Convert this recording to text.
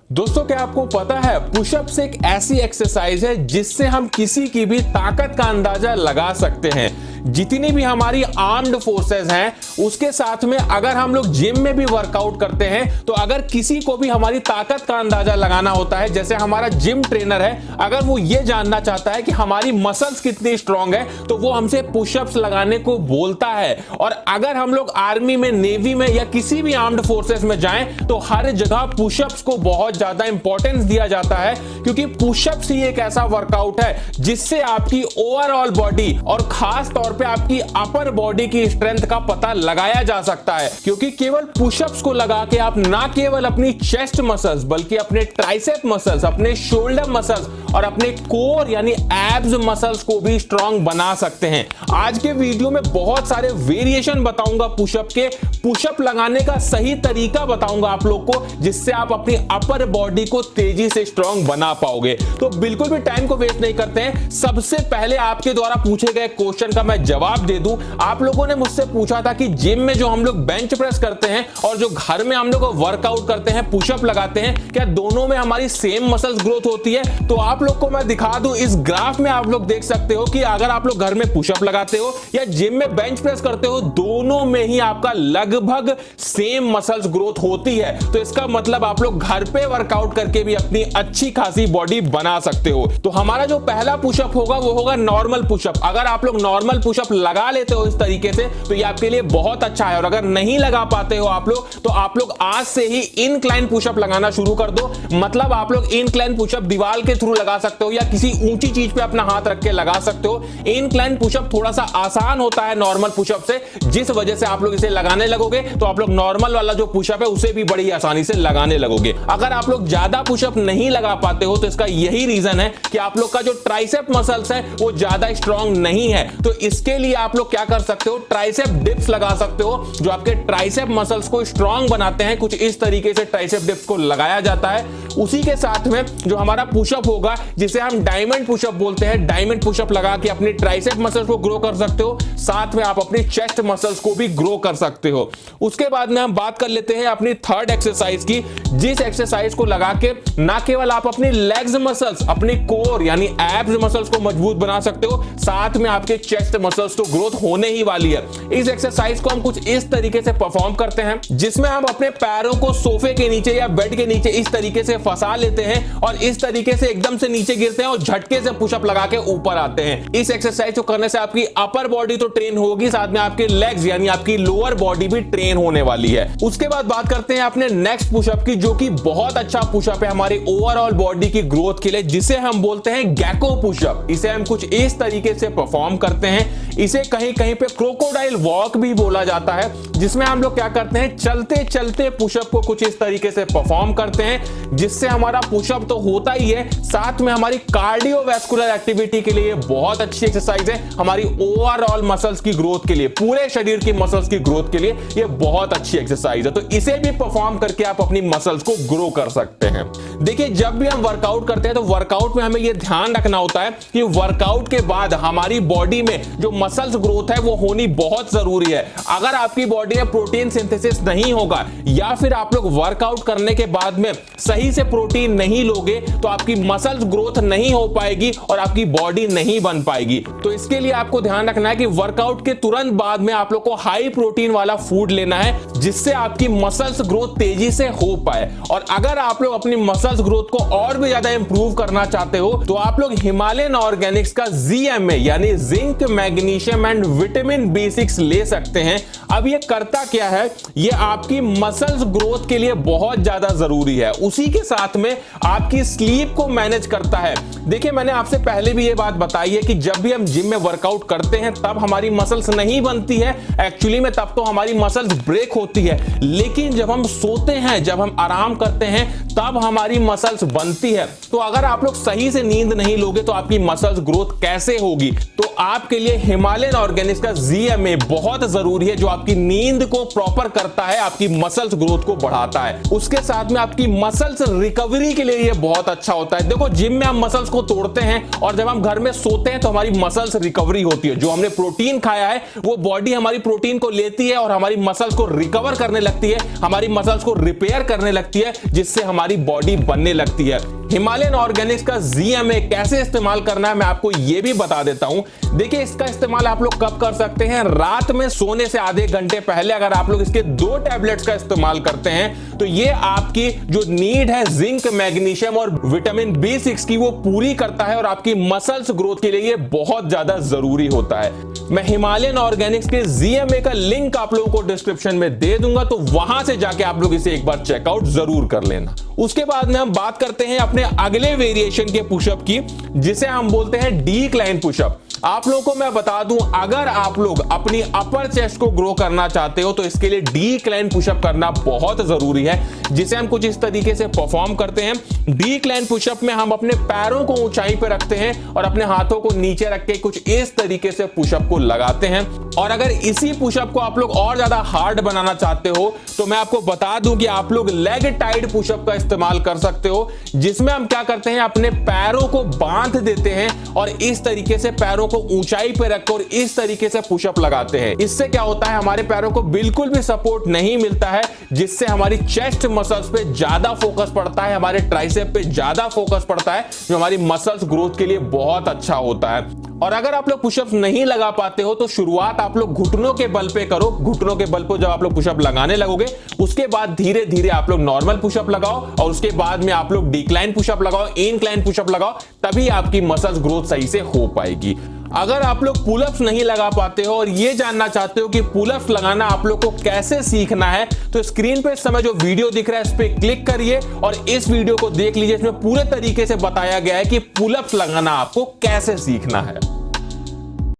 दोस्तों क्या आपको पता है पुशअप्स एक ऐसी एक्सरसाइज है जिससे हम किसी की भी ताकत का अंदाजा लगा सकते हैं। जितनी भी हमारी आर्म्ड फोर्सेस हैं उसके साथ में अगर हम लोग जिम में भी वर्कआउट करते हैं तो अगर किसी को भी हमारी ताकत का अंदाजा लगाना होता है, जैसे हमारा जिम ट्रेनर है, अगर वो ये जानना चाहता है कि हमारी मसल्स कितनी स्ट्रांग है तो वो हमसे पुशअप्स लगाने को बोलता है। और अगर हम लोग आर्मी में, नेवी में या किसी भी आर्म्ड फोर्सेस में जाएं तो हर जगह पुशअप्स को बहुत ज्यादा इंपॉर्टेंस दिया जाता है, क्योंकि पुशअप्स ही एक ऐसा वर्कआउट है जिससे आपकी ओवरऑल बॉडी और खास तौर पे आपकी अपर बॉडी की स्ट्रेंथ का पता लगाया जा सकता है। क्योंकि केवल पुशअप्स को लगा के आप ना केवल अपनी चेस्ट मसल्स बल्कि अपने ट्राइसेप मसल्स, अपने शोल्डर मसल्स और अपने कोर यानी एब्स मसल्स को भी स्ट्रांग बना सकते हैं। आज के वीडियो में बहुत सारे वेरिएशन बताऊंगा पुशअप के, पुशअप लगाने का सही तरीका बताऊंगा आप लोग को, जिससे आप अपनी अपर बॉडी को तेजी से स्ट्रांग बना पाओगे। तो बिल्कुल भी टाइम को वेस्ट नहीं करते हैं, सबसे पहले आपके द्वारा पूछे गए क्वेश्चन का मैं जवाब दे दूं। आप लोगों ने मुझसे पूछा था कि जिम में जो हम लोग बेंच प्रेस करते हैं और जो घर में हम लोग वर्कआउट करते हैं, पुशअप लगाते हैं, क्या दोनों में हमारी सेम मसल्स ग्रोथ होती है? तो आप लोग को मैं दिखा दूं, इस ग्राफ में आप लोग देख सकते हो कि अगर आप लोग घर में पुशअप लगाते हो या जिम में बेंच प्रेस करते हो, दोनों में ही आपका लगभग सेम मसल्स ग्रोथ होती है। तो इसका मतलब आप लोग घर पे वर्कआउट करके भी अपनी अच्छी खासी बॉडी बना सकते हो। तो हमारा जो पहला पुशअप होगा वो होगा नॉर्मल पुशअप। अगर आप लोग नॉर्मल पुशअप लगा लेते हो इस तरीके से तो ये आपके लिए बहुत अच्छा है, और अगर नहीं लगा पाते हो आप लोग तो आप लोग आज से ही इनक्लाइन पुशअप लगाना शुरू कर दो। मतलब आप लोग इनक्लाइन पुशअप दीवार के थ्रू लगा सकते हो या किसी ऊंची चीज पे अपना हाथ रख के लगा सकते हो। इनक्लाइन पुशअप थोड़ा सा आसान होता है नॉर्मल पुशअप से, जिस वजह से आप लोग इसे लगाने लगोगे तो आप लोग नॉर्मल वाला जो पुशअप है उसे भी बड़ी आसानी से लगाने लगोगे। अगर आप लोग ज्यादा पुशअप नहीं लगा पाते हो तो इसका यही रीजन है कि आप लोग का जो ट्राइसेप मसल्स है वो ज्यादा स्ट्रांग नहीं है। तो इसके लिए आप लोग क्या कर सकते हो, ट्राइसेप डिप्स लगा सकते हो जो आपके ट्राइसेप मसल्स को स्ट्रांग बनाते हैं। कुछ इस तरीके से ट्राइसेप डिप्स को लगाया जाता है। उसी के साथ में जो हमारा पुशअप होगा जिसे हम डायमंड पुशअप बोलते हैं, डायमंड पुशअप लगा के अपने ट्राइसेप मसल्स को ग्रो कर सकते हो, साथ में आप अपनी चेस्ट मसल्स को भी ग्रो कर सकते हो। उसके बाद में हम बात कर लेते हैं अपनी थर्ड एक्सरसाइज की, जिस एक्सरसाइज को लगा के ना केवल आप अपनी लेग्स मसल्स, अपनी कोर यानी एब्स मसल्स को मजबूत बना सकते हो, साथ में आपके चेस्ट मसल्स तो ग्रोथ होने ही वाली है। इस एक्सरसाइज को हम कुछ इस तरीके से परफॉर्म करते हैं जिसमें हम अपने पैरों को सोफे के नीचे या बेड के नीचे इस तरीके से फंसा लेते हैं और इस तरीके से एकदम से नीचे गिरते हैं और झटके से पुशअप लगा के ऊपर आते हैं। इस एक्सरसाइज को करने से आपकी अपर बॉडी तो ट्रेन होगी, साथ में आपके लेग्स यानी आपकी लोअर बॉडी भी ट्रेन होने वाली है। उसके बाद बात करते हैं अपने नेक्स्ट पुशअप की, जो कि बहुत अच्छा पुशअप है हमारी ओवरऑल बॉडी की ग्रोथ के लिए, जिसे हम बोलते हैं गेको पुशअप। इसे हम कुछ इस तरीके से परफॉर्म करते हैं। इसे कहीं कहीं पे क्रोकोडाइल वॉक भी बोला जाता है, जिसमें हम लोग क्या करते हैं, चलते चलते पुशअप को कुछ इस तरीके से परफॉर्म करते हैं, जिससे हमारा पुशअप तो होता ही है, साथ में हमारी कार्डियोवैस्कुलर एक्टिविटी के लिए बहुत अच्छी एक्सरसाइज है। हमारी ओवरऑल मसल्स की ग्रोथ के लिए, पूरे शरीर की मसल्स की ग्रोथ के लिए ये बहुत अच्छी एक्सरसाइज है। तो इसे भी परफॉर्म करके आप अपनी मसल्स को ग्रो कर सकते हैं। देखिए, जब भी हम वर्कआउट करते हैं तो वर्कआउट में हमें यह ध्यान रखना होता है कि वर्कआउट के बाद हमारी बॉडी में जो मसल्स ग्रोथ है वो होनी बहुत जरूरी है। अगर आपकी बॉडी में प्रोटीन सिंथेसिस नहीं होगा या फिर आप लोग वर्कआउट करने के बाद में सही से प्रोटीन नहीं लोगे तो आपकी मसल्स ग्रोथ नहीं हो पाएगी और आपकी बॉडी नहीं बन पाएगी। तो इसके लिए आपको ध्यान रखना है कि वर्कआउट के तुरंत बाद में आप लोग को हाई प्रोटीन वाला फूड लेना है, जिससे आपकी मसल्स ग्रोथ तेजी से हो पाए। और अगर आप लोग अपनी मसल्स ग्रोथ को और भी ज्यादा इंप्रूव करना चाहते हो तो आप लोग हिमालयन ऑर्गेनिक्स का ZMA यानी zinc, magnesium and vitamin B6 ले सकते हैं। अब ये करता क्या है, ये आपकी मसल्स ग्रोथ के लिए बहुत ज्यादा जरूरी है। उसी के साथ में आपकी स्लीप को मैनेज करता है। देखिए, मैंने आपसे पहले भी ये बात बताई है कि जब भी हम जिम में वर्कआउट करते हैं तब हमारी मसल्स नहीं बनती है, एक्चुअली में तब तो हमारी मसल्स ब्रेक होती है। लेकिन जब हम सोते हैं, जब हम आराम करते हैं, तब हमारी मसल्स बनती है। तो अगर आप लोग सही से नींद नहीं लोगे तो आपकी मसल्स ग्रोथ कैसे होगी? तो आपके लिए हिमालयन ऑर्गेनिक्स का ZMA बहुत जरूरी है, जो आपकी नींद को प्रॉपर करता है, आपकी मसल्स ग्रोथ को बढ़ाता है। उसके साथ में आपकी मसल्स रिकवरी के लिए ये बहुत अच्छा होता है। देखो जिम में हम मसल्स को तोड़ते हैं और जब हम घर में सोते हैं तो हमारी मसल्स रिकवरी होती है। जो हमने प्रोटीन खाया है वो बॉडी हमारी प्रोटीन को लेती है और हमारी मसल्स को रिकवर करने लगती है, हमारी मसल्स को रिपेयर करने लगती है, जिससे हमारी बॉडी बनने लगती है। हिमालयन ऑर्गेनिक्स का ZMA कैसे इस्तेमाल करना है मैं आपको यह भी बता देता हूं। देखिए इसका इस्तेमाल आप लोग कब कर सकते हैं, रात में सोने से आधे घंटे पहले अगर आप लोग इसके 2 टैबलेट्स का इस्तेमाल करते हैं तो ये आपकी जो नीड है जिंक, मैग्नीशियम और विटामिन B6 की वो पूरी करता है और आपकी मसल्स ग्रोथ के लिए ये बहुत ज्यादा जरूरी होता है। मैं हिमालयन ऑर्गेनिक्स के ZMA का लिंक आप लोगों को डिस्क्रिप्शन में दे दूंगा, तो वहां से जाके आप लोग इसे एक बार चेकआउट जरूर कर लेना। उसके बाद में हम बात करते हैं अपने अगले वेरिएशन के पुशअप की, जिसे हम बोलते हैं डिक्लाइन पुशअप। आप लोगों को मैं बता दूं, अगर आप लोग अपनी अपर चेस्ट को ग्रो करना चाहते हो तो इसके लिए डिक्लाइन पुशअप करना बहुत जरूरी है, जिसे हम कुछ इस तरीके से परफॉर्म करते हैं। डिक्लाइन पुशअप में हम अपने पैरों को ऊंचाई पर रखते हैं और अपने हाथों को नीचे रख के कुछ इस तरीके से पुशअप को लगाते हैं। और अगर इसी पुशअप को आप लोग और ज्यादा हार्ड बनाना चाहते हो तो मैं आपको बता दूं कि आप लोग लेग टाइड पुशअप का इस्तेमाल कर सकते हो, जिसमें हम क्या करते हैं, अपने पैरों को बांध देते हैं और इस तरीके से पैरों को ऊंचाई पे रखकर इस तरीके से पुशअप लगाते हैं। इससे क्या होता है, हमारे पैरों को बिल्कुल भी सपोर्ट नहीं मिलता है, जिससे हमारी चेस्ट मसल्स पे ज्यादा फोकस पड़ता है, हमारे ट्राइसेप पे ज्यादा फोकस पड़ता है, जो हमारी मसल्स ग्रोथ के लिए बहुत अच्छा होता है। और अगर आप लोग पुशअप्स नहीं लगा पाते हो तो शुरुआत आप लोग घुटनों के बल पे करो। घुटनों के बल पे जब आप लोग पुशअप लगाने लगोगे उसके बाद धीरे धीरे आप लोग नॉर्मल पुशअप लगाओ और उसके बाद में आप लोग डिक्लाइन पुशअप लगाओ, इंक्लाइन पुशअप लगाओ, तभी आपकी मसल्स ग्रोथ सही से हो पाएगी। अगर आप लोग पुलअप्स नहीं लगा पाते हो और ये जानना चाहते हो कि पुलअप्स लगाना आप लोग को कैसे सीखना है, तो स्क्रीन पे इस समय जो वीडियो दिख रहा है इस पे क्लिक करिए और इस वीडियो को देख लीजिए। इसमें पूरे तरीके से बताया गया है कि पुलअप्स लगाना आपको कैसे सीखना है।